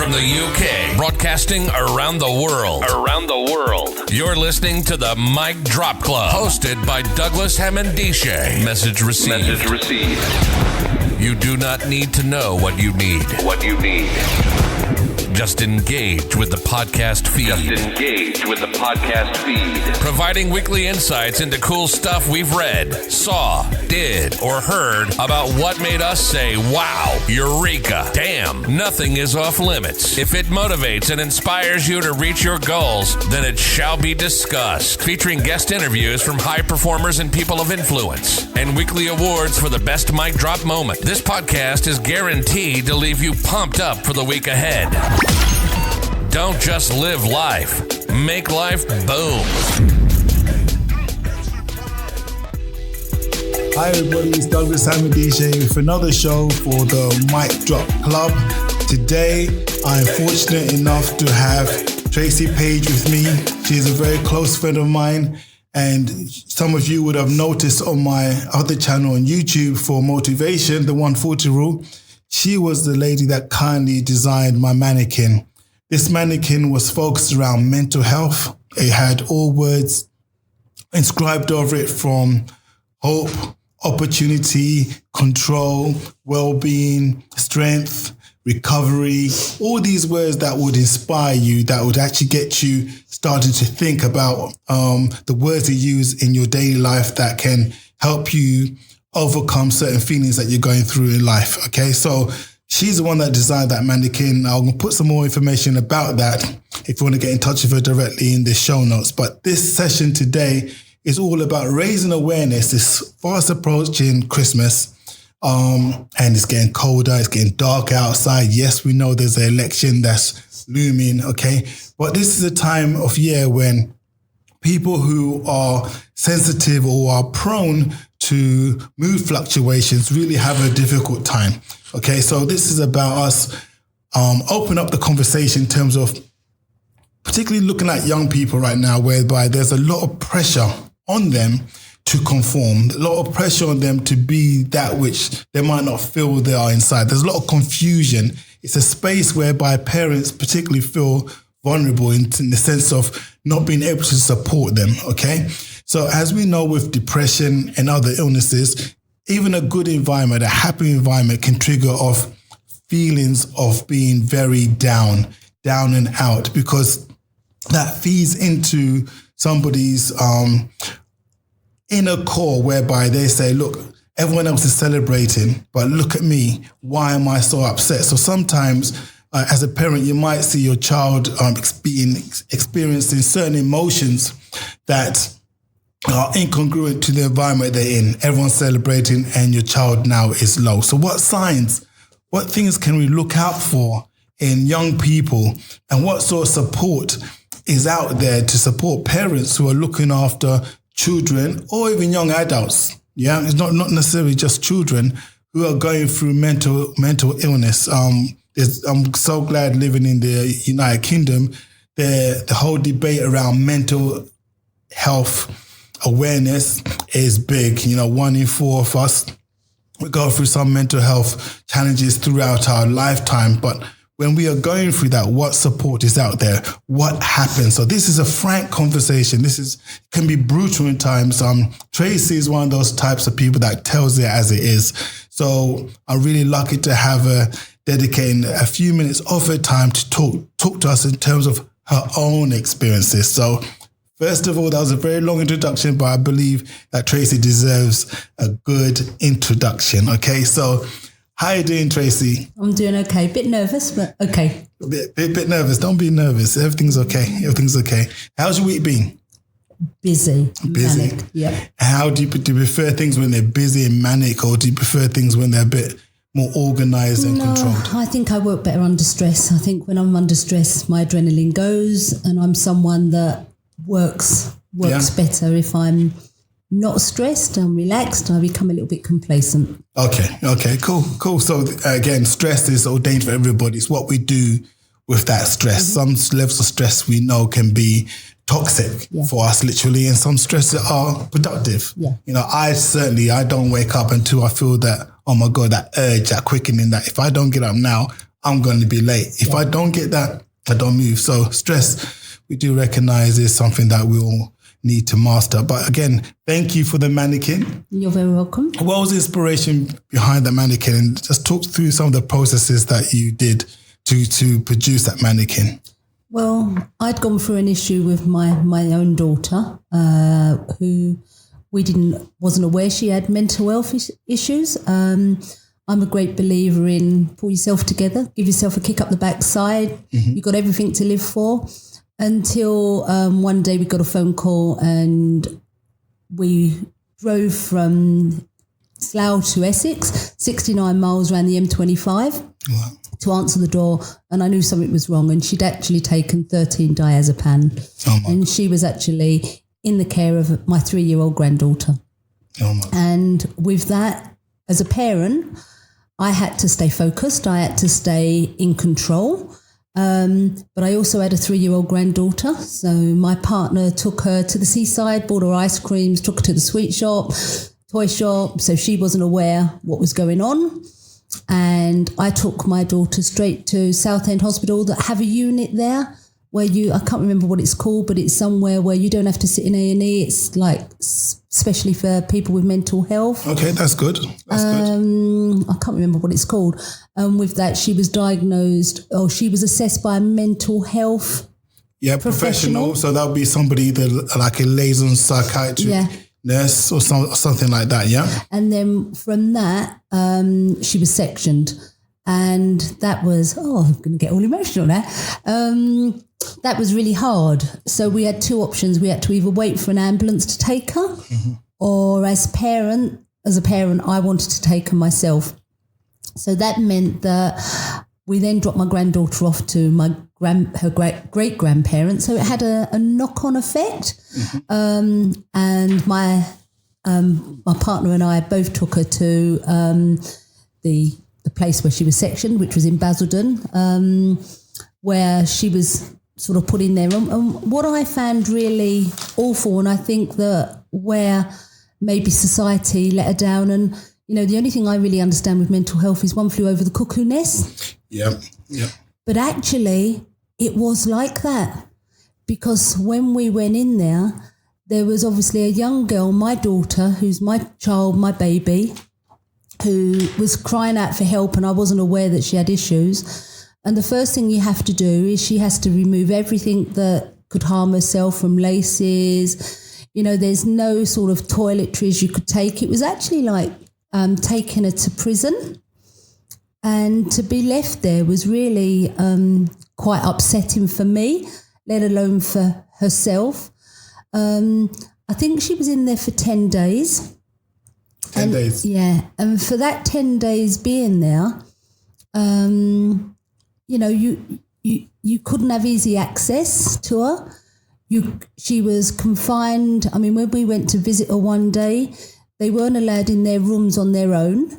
from the UK, broadcasting around the world. You're listening to the Mic Drop Club, hosted by Douglas Hammond-Dishay. Message received. You do not need to know what you need. Just engage with the podcast feed. Providing weekly insights into cool stuff we've read, saw, did, or heard about what made us say, wow, eureka, damn, nothing is off limits. If it motivates and inspires you to reach your goals, then it shall be discussed. Featuring guest interviews from high performers and people of influence, and weekly awards for the best mic drop moment. This podcast is guaranteed to leave you pumped up for the week ahead. Don't just live life. Make life boom. Hi everybody, it's Douglas Hammond-Dishay with another show for the Mic Drop Club. Today, I'm fortunate enough to have Tracy Page with me. She's a very close friend of mine, and some of you would have noticed on my other channel on YouTube for motivation, the 140 rule. She was the lady that kindly designed my mannequin. This mannequin was focused around mental health. It had all words inscribed over it from hope, opportunity, control, well-being, strength, recovery, all these words that would inspire you, that would actually get you starting to think about the words you use in your daily life that can help you overcome certain feelings that you're going through in life. Okay, so she's the one that designed that mannequin. I'll put some more information about that if you want to get in touch with her directly in the show notes. But this session today is all about raising awareness. It's fast approaching Christmas, and it's getting colder, it's getting dark outside. Yes, we know there's an election that's looming, okay? But this is a time of year when people who are sensitive or are prone to mood fluctuations really have a difficult time. Okay, so this is about us open up the conversation in terms of particularly looking at young people right now, whereby there's a lot of pressure on them to conform, a lot of pressure on them to be that which they might not feel they are inside. There's a lot of confusion. It's a space whereby parents particularly feel vulnerable in the sense of not being able to support them, okay? So as we know with depression and other illnesses, even a good environment, a happy environment can trigger off feelings of being very down and out, because that feeds into somebody's inner core whereby they say, look, everyone else is celebrating, but look at me. Why am I so upset? So sometimes as a parent, you might see your child experiencing certain emotions that are incongruent to the environment they're in. Everyone's celebrating and your child now is low. So what signs, what things can we look out for in young people, and what sort of support is out there to support parents who are looking after children or even young adults? Yeah, it's not necessarily just children who are going through mental illness. I'm so glad living in the United Kingdom, the whole debate around mental health awareness is big. 1 in 4 of us, we go through some mental health challenges throughout our lifetime. But when we are going through that, what support is out there? What happens? So this is a frank conversation. Can be brutal in times. Tracy is one of those types of people that tells it as it is. So I'm really lucky to have her dedicating a few minutes of her time to talk to us in terms of her own experiences. So first of all, that was a very long introduction, but I believe that Tracy deserves a good introduction. Okay, so how are you doing, Tracy? I'm doing okay. Bit nervous, but okay. Bit nervous. Don't be nervous. Everything's okay. How's your week been? Busy. Manic. Yeah. How do you prefer things when they're busy and manic, or do you prefer things when they're a bit more organised and controlled? I think I work better under stress. I think when I'm under stress, my adrenaline goes, and I'm someone that works better. If I'm not stressed, I'm relaxed, I become a little bit complacent. Okay, cool. So again, stress is ordained for everybody. It's what we do with that stress. Mm-hmm. Some levels of stress we know can be toxic for us, literally, and some stress are productive. Yeah. I don't wake up until I feel that, oh my God, that urge, that quickening, that if I don't get up now, I'm going to be late. If I don't get that, I don't move. So stress, we do recognize, is something that we all need to master. But again, thank you for the mannequin. You're very welcome. What was the inspiration behind the mannequin? And just talk through some of the processes that you did to produce that mannequin. Well, I'd gone through an issue with my own daughter, who wasn't aware she had mental health issues. I'm a great believer in pull yourself together, give yourself a kick up the backside. Mm-hmm. You've got everything to live for. Until one day we got a phone call and we drove from Slough to Essex, 69 miles around the M25 to answer the door, and I knew something was wrong, and she'd actually taken 13 diazepam, and she was actually in the care of my 3-year-old granddaughter. And with that, as a parent, I had to stay focused, I had to stay in control. But I also had a 3-year-old granddaughter. So my partner took her to the seaside, bought her ice creams, took her to the sweet shop, toy shop. So she wasn't aware what was going on. And I took my daughter straight to Southend Hospital that have a unit there where I can't remember what it's called, but it's somewhere where you don't have to sit in A&E. It's like especially for people with mental health. Okay, that's good. That's good. I can't remember what it's called. With that, she was diagnosed, or she was assessed by a mental health professional. So that would be somebody that like a liaison psychiatrist, nurse or something like that, yeah? And then from that, she was sectioned. And that was, I'm going to get all emotional now. That was really hard. So we had two options. We had to either wait for an ambulance to take her, or as a parent, I wanted to take her myself. So that meant that we then dropped my granddaughter off to her great-grandparents. So it had a knock-on effect. And my partner and I both took her to the place where she was sectioned, which was in Basildon, where she was sort of put in there. And what I found really awful, and I think that where maybe society let her down, and, you know, the only thing I really understand with mental health is one flew over the cuckoo nest. Yep. But actually, it was like that, because when we went in there was obviously a young girl, my daughter, who's my child, my baby, who was crying out for help, and I wasn't aware that she had issues. And the first thing you have to do is she has to remove everything that could harm herself, from laces. You know, there's no sort of toiletries you could take. It was actually like taking her to prison. And to be left there was really quite upsetting for me, let alone for herself. I think she was in there for 10 days. 10 days. Yeah. And for that 10 days being there, you know, you couldn't have easy access to her. She was confined. I mean, when we went to visit her one day, they weren't allowed in their rooms on their own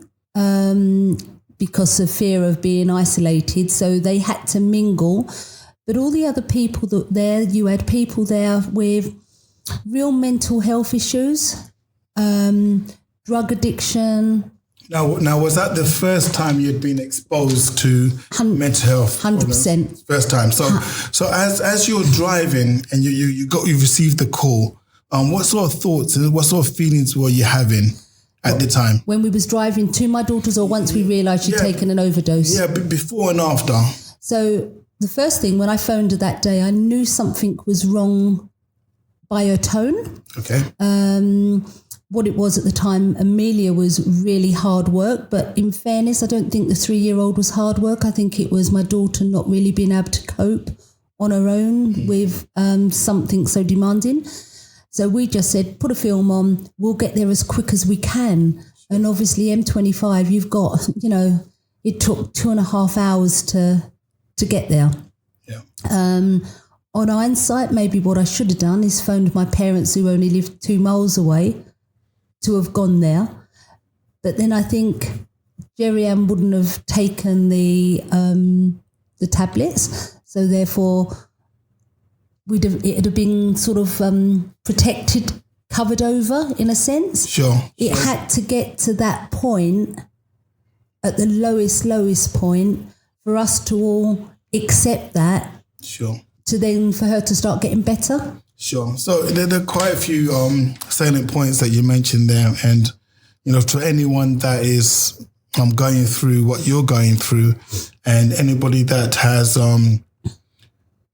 because of fear of being isolated. So they had to mingle. But all the other people you had people there with real mental health issues, drug addiction. Now, was that the first time you'd been exposed to mental health? 100%. First time. So as you're driving and you received the call, what sort of thoughts and what sort of feelings were you having at the time? When we was driving to my daughter's, or once we realised she'd taken an overdose? Yeah, before and after. So the first thing, when I phoned her that day, I knew something was wrong by her tone. Okay. What it was at the time, Amelia was really hard work, but in fairness, I don't think the 3-year-old was hard work. I think it was my daughter not really being able to cope on her own with something so demanding. So we just said, put a film on, we'll get there as quick as we can. And obviously M25, you've got, you know, it took 2.5 hours to get there. Yeah. On hindsight, maybe what I should have done is phoned my parents, who only lived 2 miles away, to have gone there. But then I think Jerry Ann wouldn't have taken the tablets, so therefore it'd have been sort of protected, covered over in a sense. Sure. It had to get to that point, at the lowest point, for us to all accept that. Sure. To then for her to start getting better. Sure. So there are quite a few salient points that you mentioned there. And, to anyone that is going through what you're going through, and anybody that has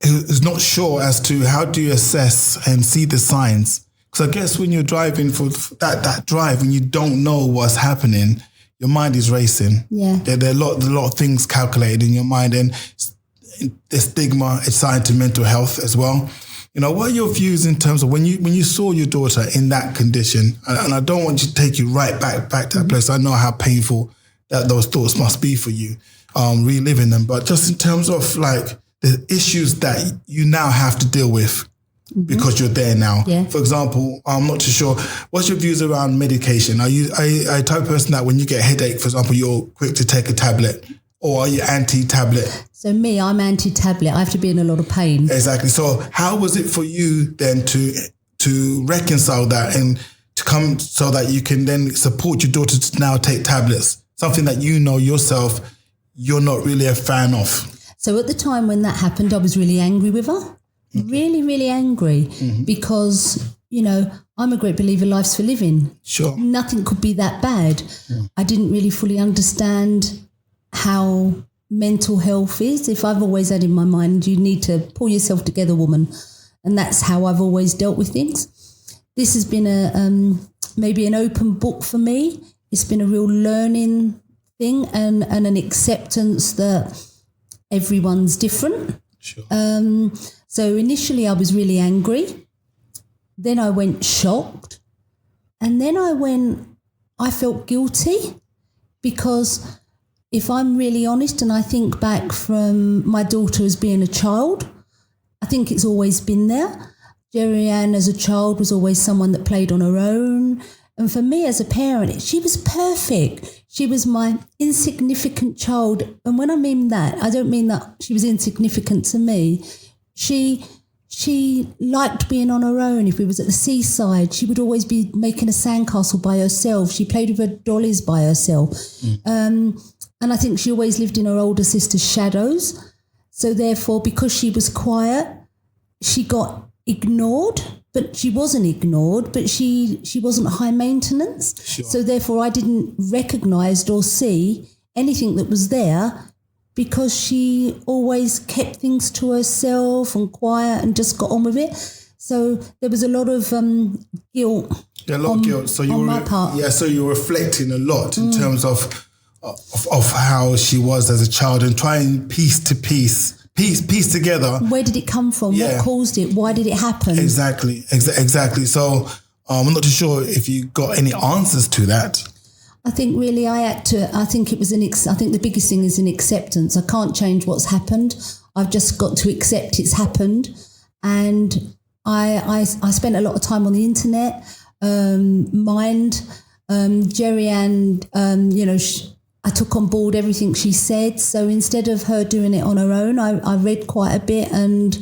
is not sure as to how do you assess and see the signs. Because I guess when you're driving for that drive, when you don't know what's happening, your mind is racing. Yeah. There are a lot of things calculated in your mind, and the stigma is tied to mental health as well. What are your views in terms of when you saw your daughter in that condition? And I don't want to take you right back to that place. I know how painful that those thoughts must be for you, reliving them. But just in terms of like the issues that you now have to deal with because you're there now. Yeah. For example, I'm not too sure. What's your views around medication? Are you a type of person that when you get a headache, for example, you're quick to take a tablet? Or are you anti-tablet? So me, I'm anti-tablet. I have to be in a lot of pain. Exactly. So how was it for you then to reconcile that and to come so that you can then support your daughter to now take tablets? Something that yourself, you're not really a fan of. So at the time when that happened, I was really angry with her. Really, really angry because, I'm a great believer life's for living. Sure. Nothing could be that bad. I didn't really fully understand how mental health is. If I've always had in my mind, you need to pull yourself together, woman. And that's how I've always dealt with things. This has been maybe an open book for me. It's been a real learning thing and an acceptance that everyone's different. Sure. So initially I was really angry. Then I went shocked. And then I felt guilty because if I'm really honest and I think back from my daughter as being a child, I think it's always been there. Jerry-Ann as a child was always someone that played on her own. And for me as a parent, she was perfect. She was my insignificant child. And when I mean that, I don't mean that she was insignificant to me. She liked being on her own. If we was at the seaside, she would always be making a sandcastle by herself. She played with her dollies by herself. And I think she always lived in her older sister's shadows. So therefore, because she was quiet, she got ignored, but she wasn't ignored, but she wasn't high maintenance. Sure. So therefore, I didn't recognise or see anything that was there because she always kept things to herself and quiet and just got on with it. So there was a lot of guilt. Yeah, a lot of guilt. So on my part. Yeah, so you're reflecting a lot in terms of how she was as a child and trying piece together. Where did it come from? Yeah. What caused it? Why did it happen? Exactly. So I'm not too sure if you got any answers to that. I think really I think it was I think the biggest thing is an acceptance. I can't change what's happened. I've just got to accept it's happened. And I spent a lot of time on the internet, Jerry-Ann, I took on board everything she said. So instead of her doing it on her own, I read quite a bit and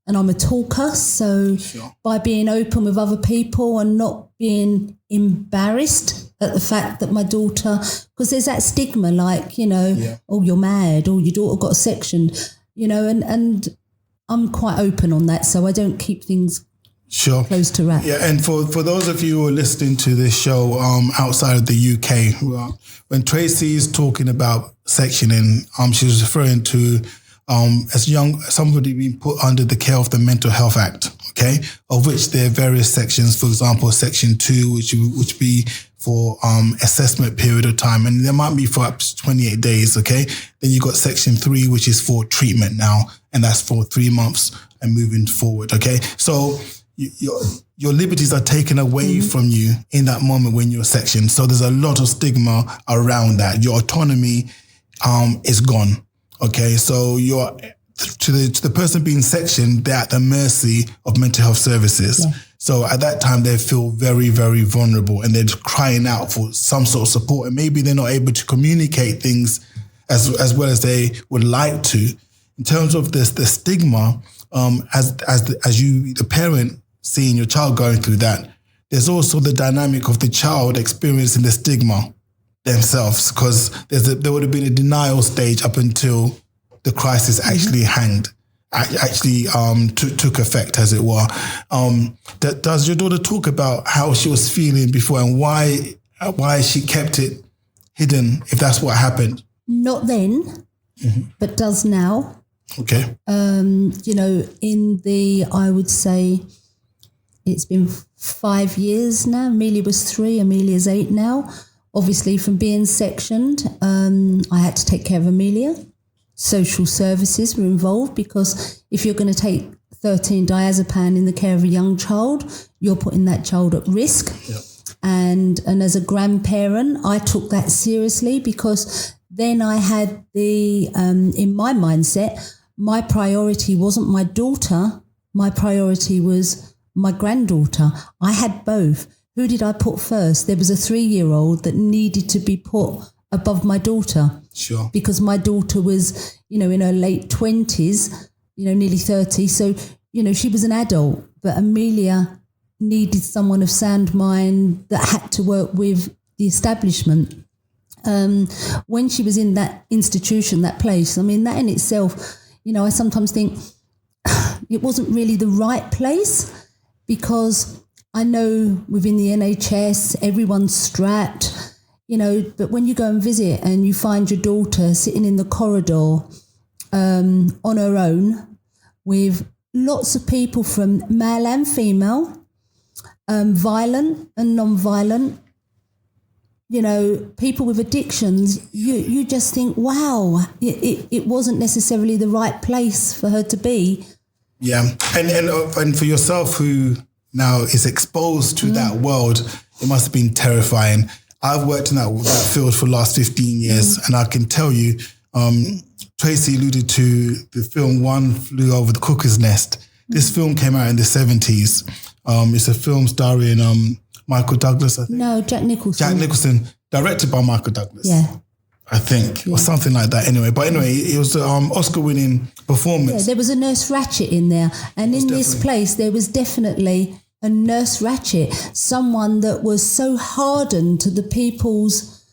I'm a talker. So by being open with other people and not being embarrassed at the fact that my daughter, because there's that stigma like, oh, you're mad, or your daughter got a section, and I'm quite open on that. So I don't keep things close to wrap. Yeah, and for those of you who are listening to this show outside of the UK, when Tracy is talking about sectioning, she's referring to somebody being put under the care of the Mental Health Act, okay, of which there are various sections. For example, Section 2, which be for assessment period of time, and there might be for up to 28 days, okay? Then you got Section 3, which is for treatment now, and that's for 3 months and moving forward, okay? So your liberties are taken away from you in that moment when you're sectioned. So there's a lot of stigma around that. Your autonomy is gone. Okay, so you're to the person being sectioned, they're at the mercy of mental health services. Yeah. So at that time, they feel very, very vulnerable and they're crying out for some sort of support. And maybe they're not able to communicate things as well as they would like to. In terms of the stigma, as you, the parent, seeing your child going through that, there's also the dynamic of the child experiencing the stigma themselves, because there would have been a denial stage up until the crisis actually took effect, as it were. Does your daughter talk about how she was feeling before and why she kept it hidden, if that's what happened? Not then, but does now. Okay. I would say it's been 5 years now. Amelia was 3, Amelia's 8 now. Obviously, from being sectioned, I had to take care of Amelia. Social services were involved because if you're going to take 13 diazepam in the care of a young child, you're putting that child at risk. Yep. And as a grandparent, I took that seriously because then I had in my mindset, my priority wasn't my daughter. My priority was my granddaughter. I had both. Who did I put first? There was a 3-year-old that needed to be put above my daughter. Sure. Because my daughter was, in her late 20s, nearly 30. So, she was an adult, but Amelia needed someone of sound mind that had to work with the establishment. When she was in that institution, that place, that in itself, I sometimes think it wasn't really the right place because I know within the NHS, everyone's strapped, but when you go and visit and you find your daughter sitting in the corridor on her own with lots of people from male and female, violent and non-violent, people with addictions, you just think, wow, it wasn't necessarily the right place for her to be. Yeah. And for yourself who now is exposed to that world, it must have been terrifying. I've worked in that field for the last 15 years and I can tell you, Tracy alluded to the film One Flew Over the Cuckoo's Nest. This film came out in the 70s. It's a film starring Michael Douglas, I think. No, Jack Nicholson. Jack Nicholson, directed by Michael Douglas. Yeah. I think, or something like that anyway. But anyway, it was an Oscar-winning performance. Yeah, there was a Nurse Ratched in there. And in this place, there was definitely a Nurse Ratched, someone that was so hardened to the people's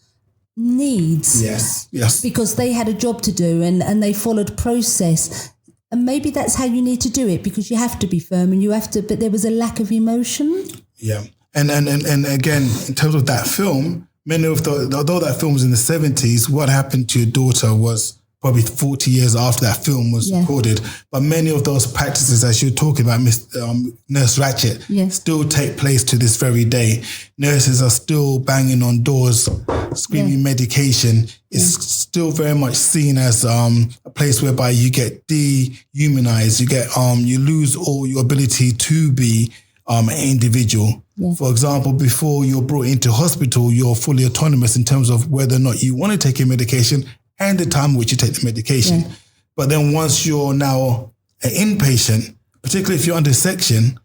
needs. Yes. Because they had a job to do and they followed process. And maybe that's how you need to do it because you have to be firm and you have to, but there was a lack of emotion. Yeah. And again, in terms of that film, although that film was in the 70s, what happened to your daughter was probably 40 years after that film was recorded. But many of those practices, as you're talking about, Nurse Ratched, still take place to this very day. Nurses are still banging on doors, screaming medication. It's still very much seen as a place whereby you get dehumanized. You get you lose all your ability to be an individual. Yeah. For example, before you're brought into hospital, you're fully autonomous in terms of whether or not you want to take your medication and the time in which you take the medication. Yeah. But then once you're now an inpatient, particularly if you're under section,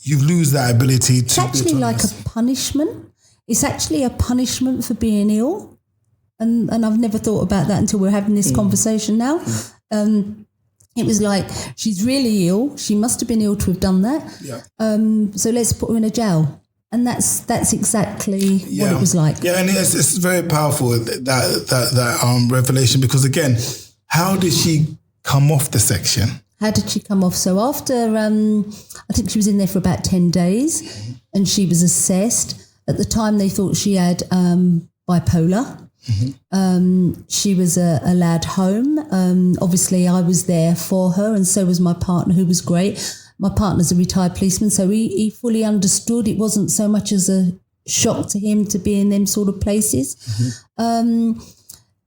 you lose that ability to. It's actually like a punishment. It's actually a punishment for being ill. And I've never thought about that until we're having this conversation now. It was like, she's really ill. She must have been ill to have done that. Yeah. So let's put her in a jail. And that's exactly what it was like. Yeah, and it's very powerful, that revelation, because again, how did she come off the section? How did she come off? So after, I think she was in there for about 10 days and she was assessed. At the time, they thought she had bipolar. She was allowed home. Obviously, I was there for her and so was my partner, who was great. My partner's a retired policeman, so he fully understood. It wasn't so much as a shock to him to be in them sort of places.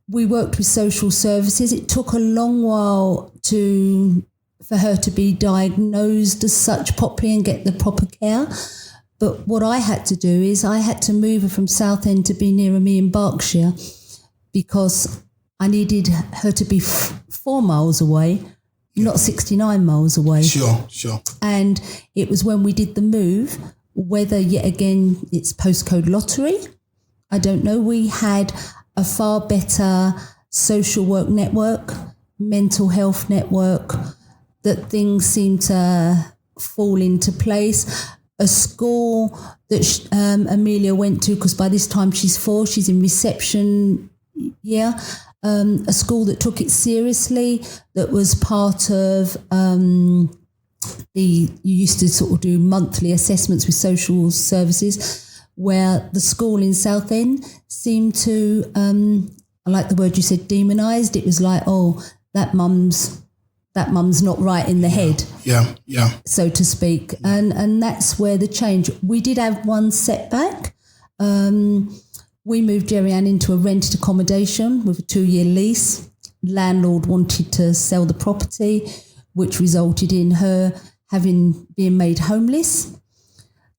We worked with social services. It took a long while for her to be diagnosed as such properly and get the proper care. But what I had to do is I had to move her from Southend to be nearer me in Berkshire because I needed her to be 4 miles away, not 69 miles away. Sure. And it was when we did the move, whether yet again it's postcode lottery, I don't know, we had a far better social work network, mental health network, that things seemed to fall into place. A school that Amelia went to, because by this time she's 4, she's in reception. Yeah. a school that took it seriously, that was part of you used to sort of do monthly assessments with social services, where the school in Southend seemed to, I like the word you said, demonised. It was like, oh, that mum's not right in the head. Yeah. So to speak. And that's where the change. We did have one setback. We moved Jerry-Ann into a rented accommodation with a 2-year lease. Landlord wanted to sell the property, which resulted in her being made homeless,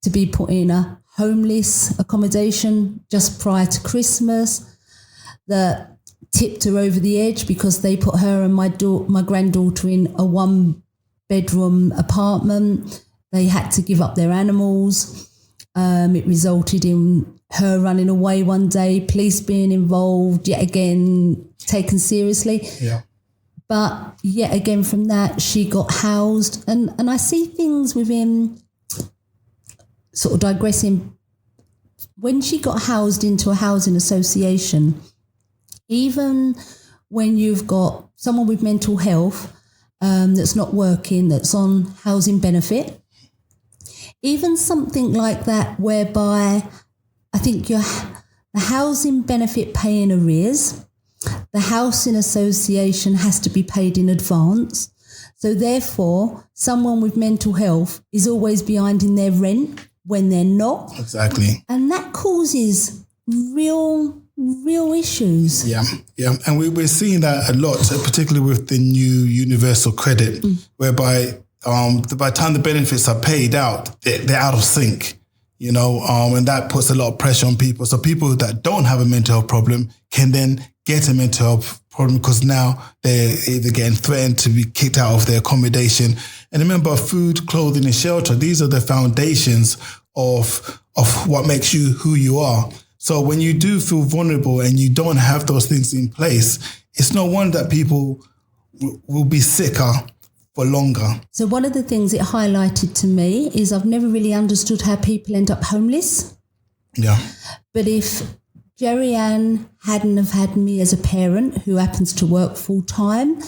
to be put in a homeless accommodation just prior to Christmas. That tipped her over the edge because they put her and my granddaughter in a 1-bedroom apartment. They had to give up their animals. It resulted in her running away one day, police being involved, yet again taken seriously. Yeah. But yet again from that, she got housed. And I see things within, sort of digressing, when she got housed into a housing association, even when you've got someone with mental health that's not working, that's on housing benefit, even something like that whereby I think the housing benefit pay in arrears, the housing association has to be paid in advance. So therefore, someone with mental health is always behind in their rent when they're not. Exactly. And that causes real issues. Yeah. And we're seeing that a lot, particularly with the new universal credit, whereby by the time the benefits are paid out, they're out of sync, and that puts a lot of pressure on people. So people that don't have a mental health problem can then get a mental health problem because now they're either getting threatened to be kicked out of their accommodation. And remember, food, clothing and shelter, these are the foundations of what makes you who you are. So when you do feel vulnerable and you don't have those things in place, it's no wonder that people will be sicker for longer. So one of the things it highlighted to me is I've never really understood how people end up homeless. Yeah. But if Jerry-Ann hadn't have had me as a parent who happens to work full time,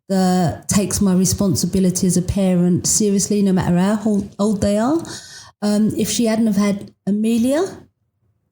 that takes my responsibility as a parent seriously, no matter how old they are. If she hadn't have had Amelia,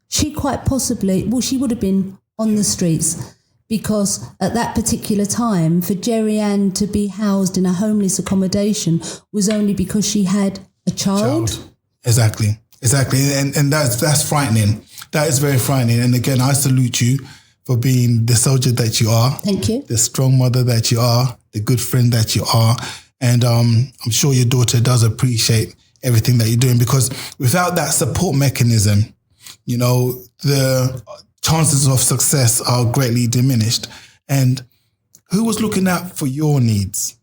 she quite possibly, she would have been on the streets, because at that particular time, for Jerry-Ann to be housed in a homeless accommodation was only because she had a child. Exactly. And that's frightening. That is very frightening. And again, I salute you for being the soldier that you are. Thank you. The strong mother that you are, the good friend that you are. And I'm sure your daughter does appreciate everything that you're doing, because without that support mechanism, the chances of success are greatly diminished. And who was looking out for your needs?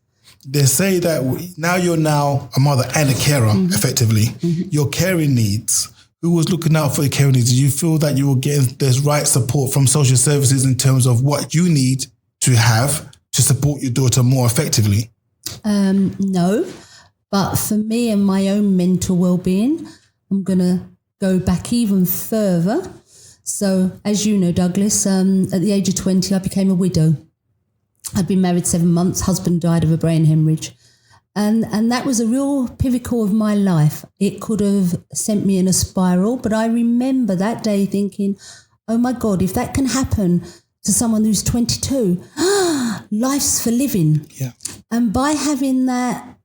They say that now you're a mother and a carer, effectively. Your caring needs. Who was looking out for your caring needs? Did you feel that you were getting the right support from social services in terms of what you need to have to support your daughter more effectively? No, but for me and my own mental well-being, I'm going to go back even further. So, as you know, Douglas, at the age of 20, I became a widow. I'd been married 7 months. Husband died of a brain hemorrhage. And that was a real pinnacle of my life. It could have sent me in a spiral, but I remember that day thinking, oh my God, if that can happen to someone who's 22, life's for living. Yeah. And by having that,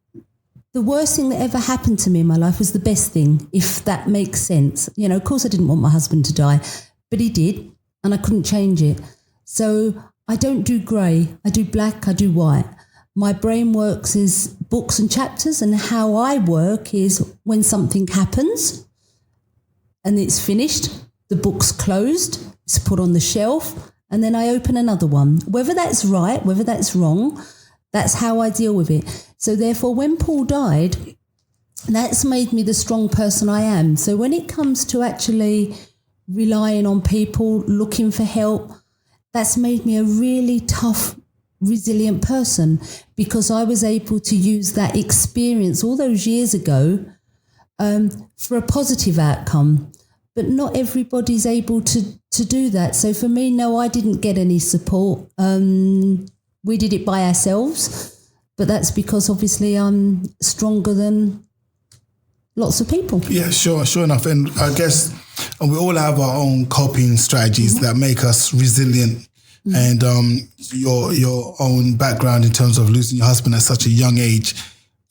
the worst thing that ever happened to me in my life was the best thing, if that makes sense. Of course I didn't want my husband to die, but he did, and I couldn't change it. So I don't do grey. I do black, I do white. My brain works is books and chapters, and how I work is when something happens and it's finished, the book's closed, it's put on the shelf, and then I open another one. Whether that's right, whether that's wrong, that's how I deal with it. So therefore, when Paul died, that's made me the strong person I am. So when it comes to actually relying on people, looking for help, that's made me a really tough, resilient person, because I was able to use that experience all those years ago for a positive outcome. But not everybody's able to to do that. So for me, no, I didn't get any support. We did it by ourselves, but that's because obviously I'm stronger than lots of people. Yeah, sure enough. And I guess we all have our own coping strategies that make us resilient. And your own background in terms of losing your husband at such a young age,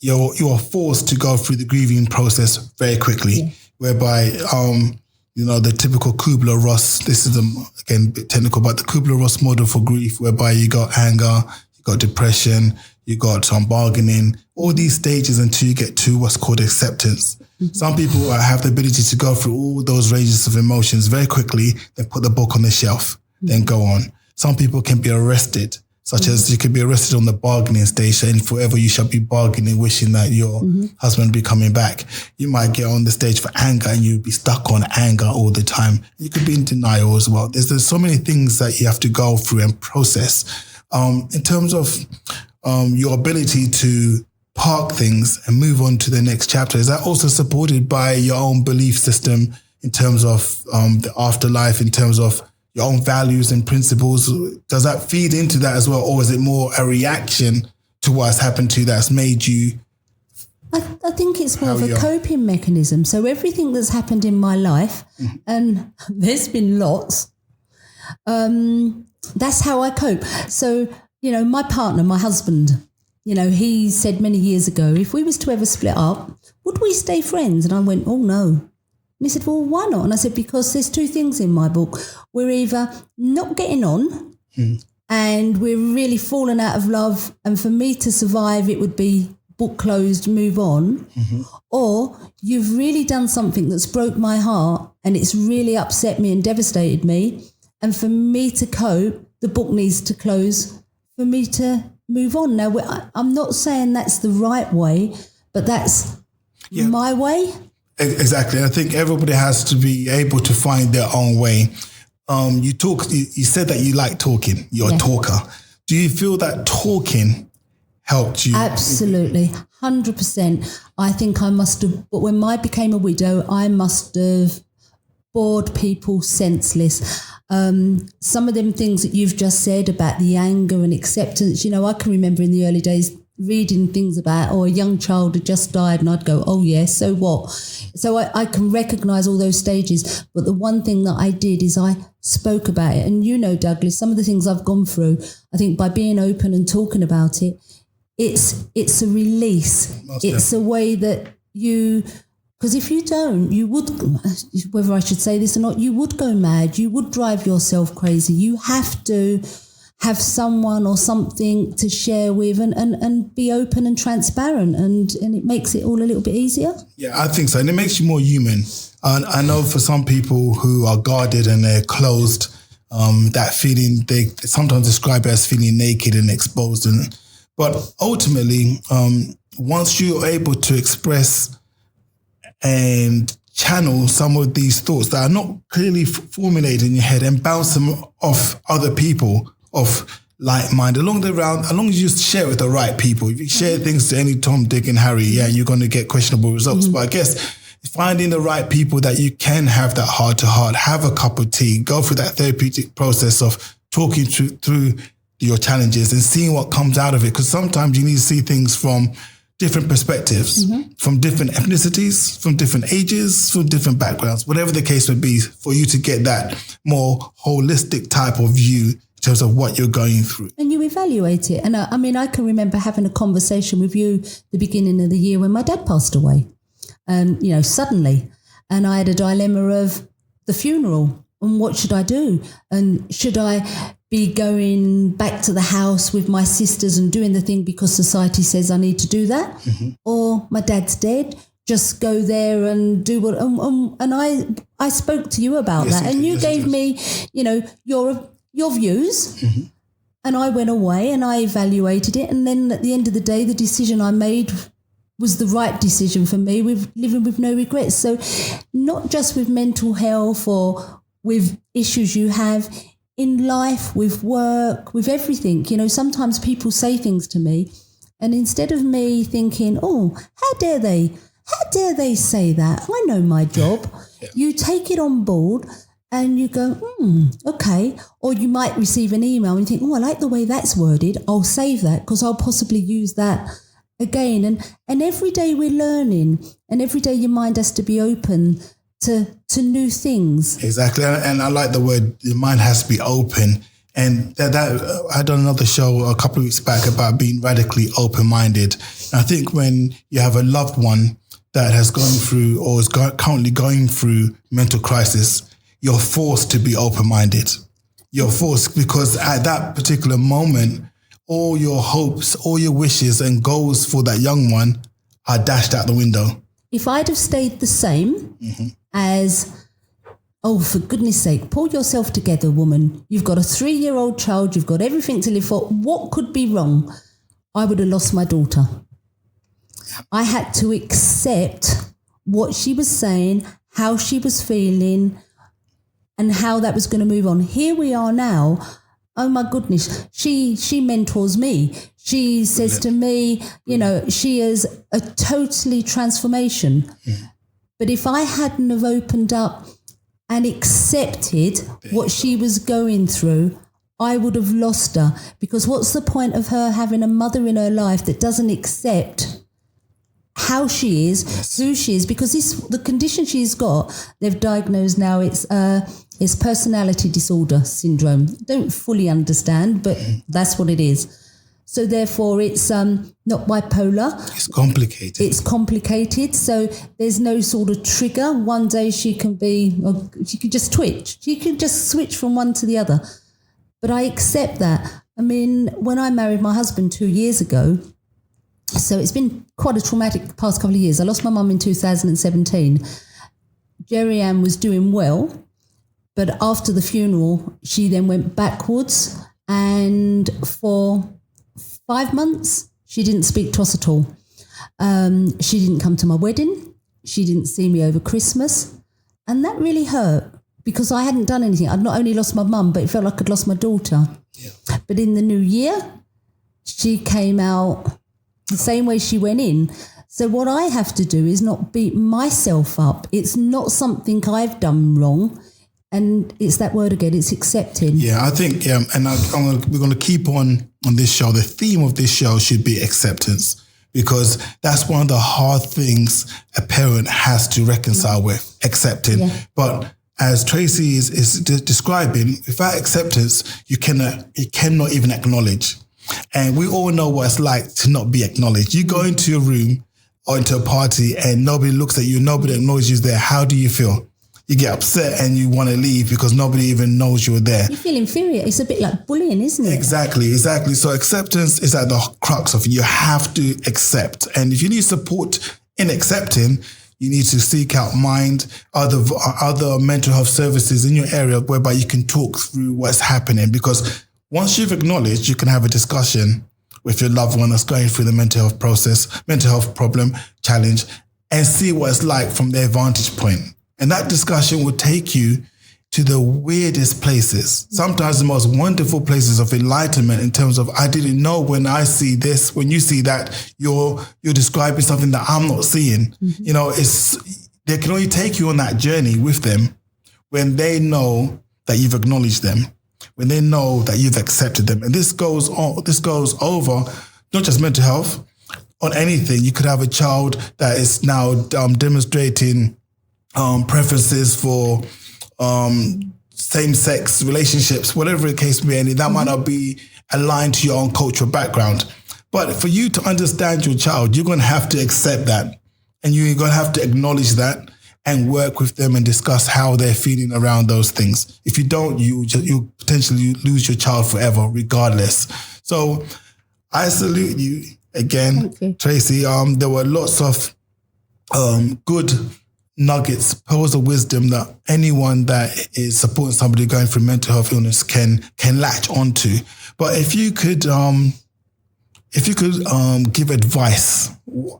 you're forced to go through the grieving process very quickly, whereby the typical Kubler-Ross, this is again a bit technical, but the Kubler-Ross model for grief, whereby you got anger, you got depression, you got some bargaining, all these stages until you get to what's called acceptance. Some people have the ability to go through all those ranges of emotions very quickly, then put the book on the shelf, then go on. Some people can be arrested, such as you can be arrested on the bargaining stage, and forever you shall be bargaining, wishing that your husband be coming back. You might get on the stage for anger and you'll be stuck on anger all the time. You could be in denial as well. There's so many things that you have to go through and process. In terms of your ability to park things and move on to the next chapter, is that also supported by your own belief system in terms of the afterlife, in terms of your own values and principles? Does that feed into that as well? Or is it more a reaction to what's happened to you that's made you? I think it's more of a coping mechanism. So everything that's happened in my life, and there's been lots, that's how I cope. So, my partner, my husband, he said many years ago, if we was to ever split up, would we stay friends? And I went, oh no. And he said, well, why not? And I said, because there's two things in my book. We're either not getting on and we're really falling out of love, and for me to survive, it would be book closed, move on, or you've really done something that's broke my heart and it's really upset me and devastated me, and for me to cope, the book needs to close for me to move on. Now, I'm not saying that's the right way, but that's my way. Exactly. I think everybody has to be able to find their own way. You said that you like talking. You're a talker. Do you feel that talking helped you? Absolutely. 100%. I think I must have, but when I became a widow, I must have bored people senseless. Some of them things that you've just said about the anger and acceptance, I can remember in the early days reading things about, a young child had just died, and I'd go, oh yeah, so what? So I can recognise all those stages. But the one thing that I did is I spoke about it. And Douglas, some of the things I've gone through, I think by being open and talking about it, it's a release. It's a way that because if you don't, you would, whether I should say this or not, you would go mad. You would drive yourself crazy. You have to have someone or something to share with and be open and transparent, and it makes it all a little bit easier. Yeah, I think so. And it makes you more human. I know for some people who are guarded and they're closed, that feeling, they sometimes describe it as feeling naked and exposed. But ultimately, once you're able to express and channel some of these thoughts that are not clearly formulated in your head and bounce them off other people of like mind along the round, as long as you share it with the right people. If you share things to any Tom, Dick and Harry, you're going to get questionable results. But I guess finding the right people that you can have that heart to heart, have a cup of tea, go through that therapeutic process of talking through your challenges and seeing what comes out of it. Because sometimes you need to see things from different perspectives, from different ethnicities, from different ages, from different backgrounds, whatever the case would be, for you to get that more holistic type of view in terms of what you're going through. And you evaluate it. And I can remember having a conversation with you the beginning of the year when my dad passed away, suddenly. And I had a dilemma of the funeral and what should I do? And should I be going back to the house with my sisters and doing the thing because society says I need to do that? Or my dad's dead, just go there and do what, and I spoke to you about that, and you gave me, your views, and I went away and I evaluated it, and then at the end of the day, the decision I made was the right decision for me, with living with no regrets. So not just with mental health or with issues you have in life, with work, with everything. Sometimes people say things to me, and instead of me thinking, oh, how dare they say that? I know my job. You take it on board And you go, okay. Or you might receive an email and you think, I like the way that's worded. I'll save that because I'll possibly use that again. And every day we're learning, and every day your mind has to be open to new things. Exactly. And I like the word, your mind has to be open. And that I done another show a couple of weeks back about being radically open-minded. And I think when you have a loved one that has gone through or is currently going through mental crisis, you're forced to be open-minded. You're forced because at that particular moment, all your hopes, all your wishes and goals for that young one are dashed out the window. If I'd have stayed the same as, oh, for goodness sake, pull yourself together, woman. You've got a 3-year-old child. You've got everything to live for. What could be wrong? I would have lost my daughter. I had to accept what she was saying, how she was feeling, and how that was going to move on. Here we are now. Oh my goodness. She mentors me. She says to me, she is a totally transformation. But if I hadn't have opened up and accepted what she was going through, I would have lost her. Because what's the point of her having a mother in her life that doesn't accept how she is, who she is? Because the condition she's got, they've diagnosed now, it's personality disorder syndrome. Don't fully understand, but that's what it is. So therefore it's not bipolar. It's complicated. It's complicated. So there's no sort of trigger. One day she can just twitch. She can just switch from one to the other. But I accept that. I mean, when I married my husband 2 years ago, so it's been quite a traumatic past couple of years. I lost my mum in 2017. Jerry Ann was doing well, but after the funeral, she then went backwards, and for 5 months, she didn't speak to us at all. She didn't come to my wedding. She didn't see me over Christmas. And that really hurt because I hadn't done anything. I'd not only lost my mum, but it felt like I'd lost my daughter. Yeah. But in the new year, she came out the same way she went in. So what I have to do is not beat myself up. It's not something I've done wrong. And it's that word again, it's accepting. Yeah, I think, and we're going to keep on this show. The theme of this show should be acceptance, because that's one of the hard things a parent has to reconcile with, accepting. Yeah. But as Tracy is describing, without acceptance, you cannot even acknowledge. And we all know what it's like to not be acknowledged. You go into a room or into a party and nobody looks at you, nobody acknowledges you there. How do you feel? You get upset and you want to leave because nobody even knows you're there. You feel inferior. It's a bit like bullying, isn't it? Exactly. So acceptance is at the crux of it. You have to accept. And if you need support in accepting, you need to seek out other mental health services in your area whereby you can talk through what's happening. Because once you've acknowledged, you can have a discussion with your loved one that's going through the mental health problem, challenge, and see what it's like from their vantage point. And that discussion will take you to the weirdest places, sometimes the most wonderful places of enlightenment in terms of, I didn't know when I see this, when you see that, you're describing something that I'm not seeing. Mm-hmm. They can only take you on that journey with them when they know that you've acknowledged them, when they know that you've accepted them. And this goes over not just mental health, on anything. You could have a child that is now demonstrating preferences for same-sex relationships, whatever the case may be, that might not be aligned to your own cultural background. But for you to understand your child, you're going to have to accept that. And you're going to have to acknowledge that and work with them and discuss how they're feeling around those things. If you don't, you potentially lose your child forever, regardless. So I salute you again, Tracy. There were lots of good nuggets, pearls of wisdom that anyone that is supporting somebody going through mental health illness can latch onto. But if you could give advice,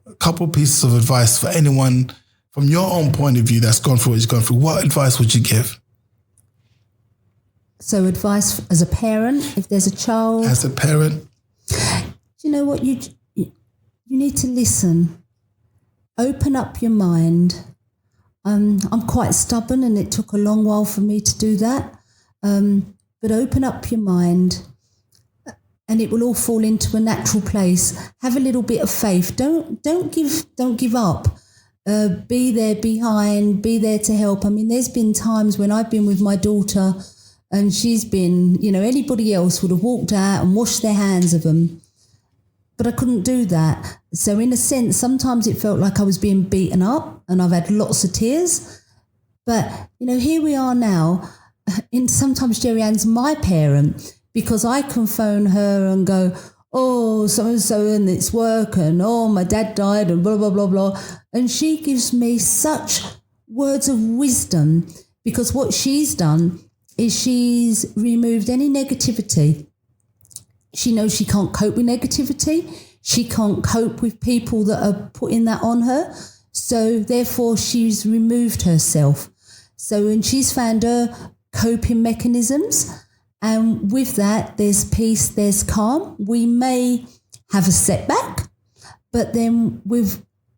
a couple pieces of advice for anyone from your own point of view that's gone through what you've gone through, what advice would you give? So advice as a parent, if there's a child. As a parent. You know what? You need to listen. Open up your mind. I'm quite stubborn, and it took a long while for me to do that. But open up your mind, and it will all fall into a natural place. Have a little bit of faith. Don't give up. Be there behind. Be there to help. I mean, there's been times when I've been with my daughter, and she's been, anybody else would have walked out and washed their hands of them, but I couldn't do that. So in a sense, sometimes it felt like I was being beaten up, and I've had lots of tears. But here we are now. And sometimes Jerry Ann's my parent, because I can phone her and go, oh, so-and-so, and it's work, and oh, my dad died, and blah, blah, blah, blah. And she gives me such words of wisdom, because what she's done is she's removed any negativity. She knows she can't cope with negativity. She can't cope with people that are putting that on her. So therefore, she's removed herself. So, and she's found her coping mechanisms, and with that there's peace, there's calm. We may have a setback, but then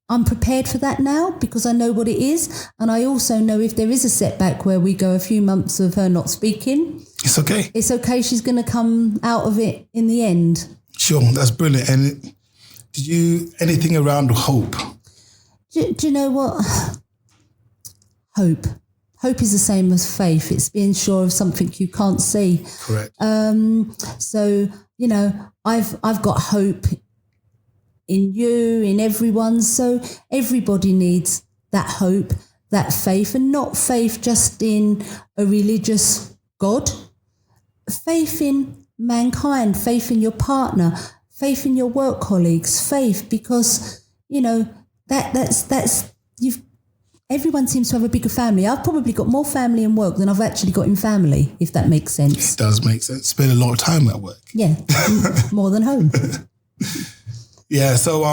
I'm prepared for that now, because I know what it is, and I also know if there is a setback where we go a few months of her not speaking, it's okay. It's okay. She's going to come out of it in the end. Sure, that's brilliant. And did you anything around hope? Do you know what? Hope is the same as faith. It's being sure of something you can't see. Correct. So, I've got hope in you, in everyone. So everybody needs that hope, that faith, and not faith just in a religious God. Faith in mankind, faith in your partner, faith in your work colleagues, faith, because, that's everyone seems to have a bigger family. I've probably got more family in work than I've actually got in family, if that makes sense. It does make sense. Spend a lot of time at work. Yeah, more than home. Yeah, so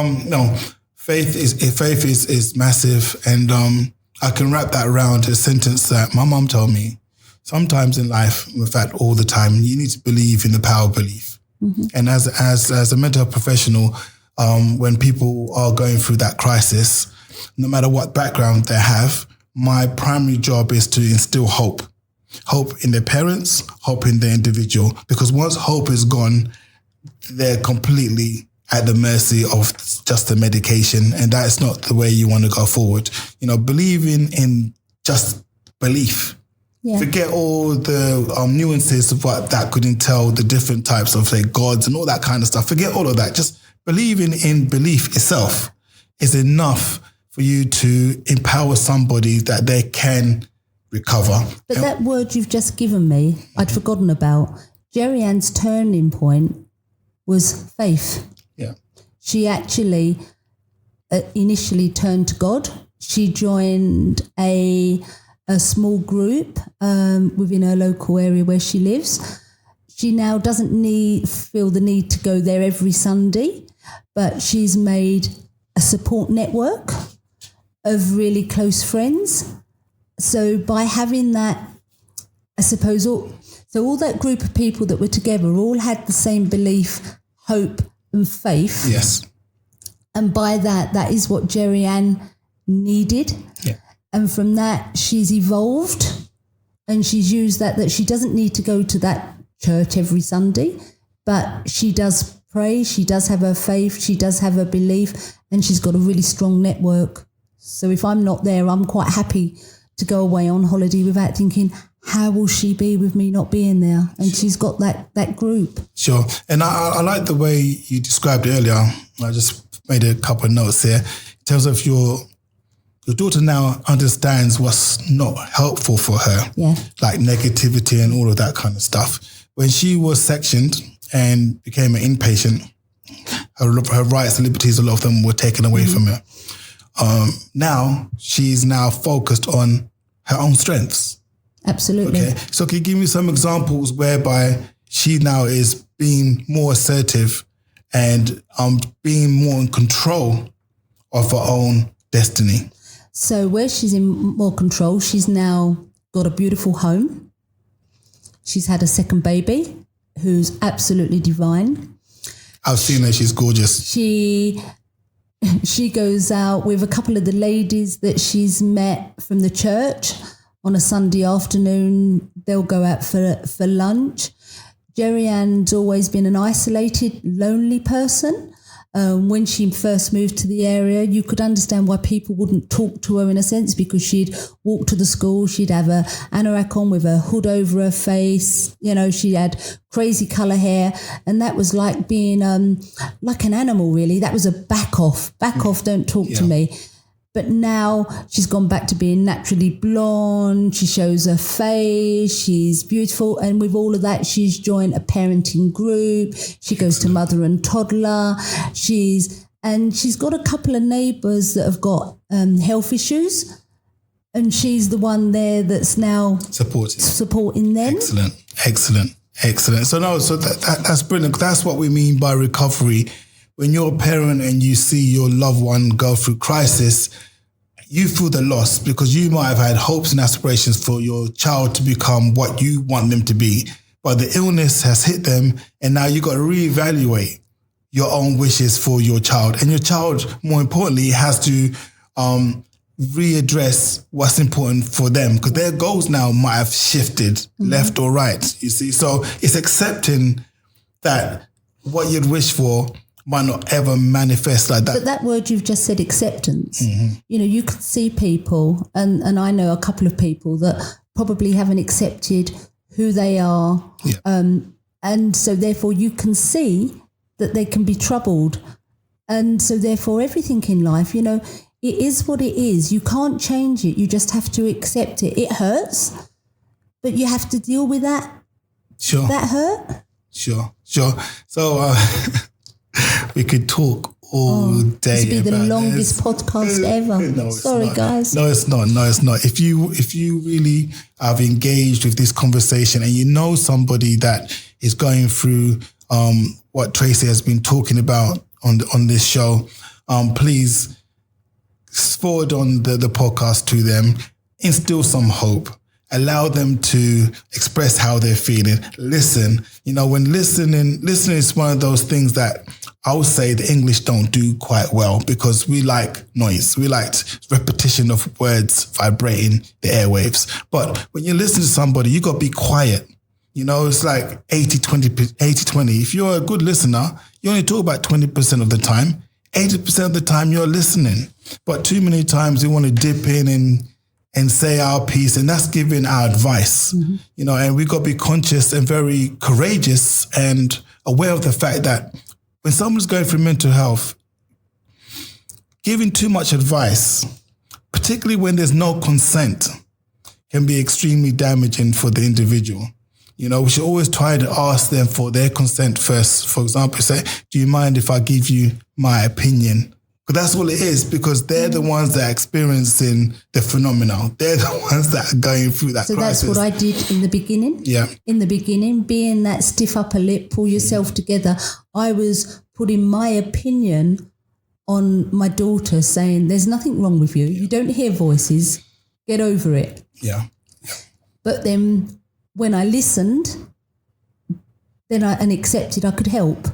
faith is massive, and I can wrap that around a sentence that my mum told me. Sometimes in life, in fact, all the time, you need to believe in the power of belief. Mm-hmm. And as a mental health professional, when people are going through that crisis, no matter what background they have, my primary job is to instill hope in their parents, hope in the individual, because once hope is gone, they're completely at the mercy of just the medication, and that is not the way you want to go forward. Believing in just belief. Yeah. Forget all the nuances of what that could entail, the different types of, say, gods and all that kind of stuff. Forget all of that. Just believing in belief itself is enough for you to empower somebody that they can recover. But that word you've just given me, I'd forgotten about. Jerry Ann's turning point was faith. Yeah. She actually initially turned to God. She joined a small group within her local area where she lives. She now doesn't feel the need to go there every Sunday, but she's made a support network of really close friends. So by having that, I suppose, all that group of people that were together all had the same belief, hope and faith. Yes. And by that is what Jerry Ann needed. Yeah. And from that, she's evolved, and she's used that she doesn't need to go to that church every Sunday, but she does pray, she does have her faith, she does have her belief, and she's got a really strong network. So if I'm not there, I'm quite happy to go away on holiday without thinking, how will she be with me not being there? And she's got that group. Sure. And I like the way you described it earlier. I just made a couple of notes here. In terms of your daughter now understands what's not helpful for her, like negativity and all of that kind of stuff. When she was sectioned and became an inpatient, her rights and liberties, a lot of them were taken away from her. Now she's focused on her own strengths. Absolutely. Okay. So can you give me some examples whereby she now is being more assertive and being more in control of her own destiny? So where she's in more control, she's now got a beautiful home. She's had a second baby who's absolutely divine. I've seen her. She's gorgeous. She she goes out with a couple of the ladies that she's met from the church on a Sunday afternoon. They'll go out for lunch. Jerry Ann's always been an isolated, lonely person. When she first moved to the area, you could understand why people wouldn't talk to her in a sense, because she'd walk to the school, she'd have a anorak on with a hood over her face, she had crazy colour hair, and that was like being like an animal, really. That was a back off, don't talk to me. But now she's gone back to being naturally blonde. She shows her face. She's beautiful. And with all of that, she's joined a parenting group. She goes to mother and toddler. She's got a couple of neighbours that have got health issues. And she's the one there that's now supporting them. Excellent. So that's brilliant. That's what we mean by recovery. When you're a parent and you see your loved one go through crisis, you feel the loss because you might have had hopes and aspirations for your child to become what you want them to be. But the illness has hit them, and now you've got to reevaluate your own wishes for your child. And your child, more importantly, has to readdress what's important for them, because their goals now might have shifted left or right, you see. So it's accepting that what you'd wish for might not ever manifest like that. But that word you've just said, acceptance, you could see people, and I know a couple of people that probably haven't accepted who they are. Yeah. And so therefore you can see that they can be troubled. And so therefore everything in life, it is what it is. You can't change it. You just have to accept it. It hurts, but you have to deal with that. Sure. That hurt. Sure. So, we could talk all day. This would be the longest podcast ever. No, Sorry, guys. No, it's not. If you really have engaged with this conversation and you know somebody that is going through what Tracy has been talking about on this show, please forward on the podcast to them. Instill some hope. Allow them to express how they're feeling. Listen. When listening is one of those things that I would say the English don't do quite well, because we like noise. We like repetition of words vibrating the airwaves. But when you listen to somebody, you got to be quiet. It's like 80-20. If you're a good listener, you only talk about 20% of the time. 80% of the time you're listening. But too many times we want to dip in and say our piece, and that's giving our advice. And we got to be conscious and very courageous and aware of the fact that when someone's going through mental health, giving too much advice, particularly when there's no consent, can be extremely damaging for the individual. We should always try to ask them for their consent first. For example, say, do you mind if I give you my opinion? Because that's all it is, because they're the ones that are experiencing the phenomenon. They're the ones that are going through that crisis. So that's what I did in the beginning. Yeah. In the beginning, being that stiff upper lip, pull yourself together, I was putting my opinion on my daughter, saying, there's nothing wrong with you. You don't hear voices. Get over it. Yeah. But then when I listened, and accepted I could help.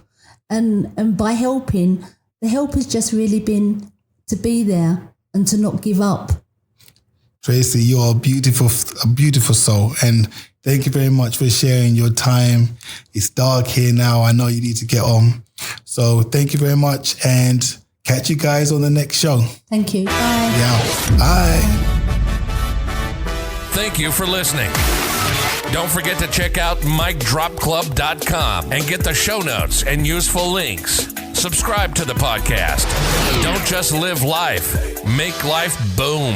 And by helping, the help has just really been to be there and to not give up. Tracy, you're a beautiful soul. And thank you very much for sharing your time. It's dark here now. I know you need to get on. So thank you very much, and catch you guys on the next show. Thank you. Bye. Yeah. Bye. Thank you for listening. Don't forget to check out micdropclub.com and get the show notes and useful links. Subscribe to the podcast. Don't just live life. Make life boom.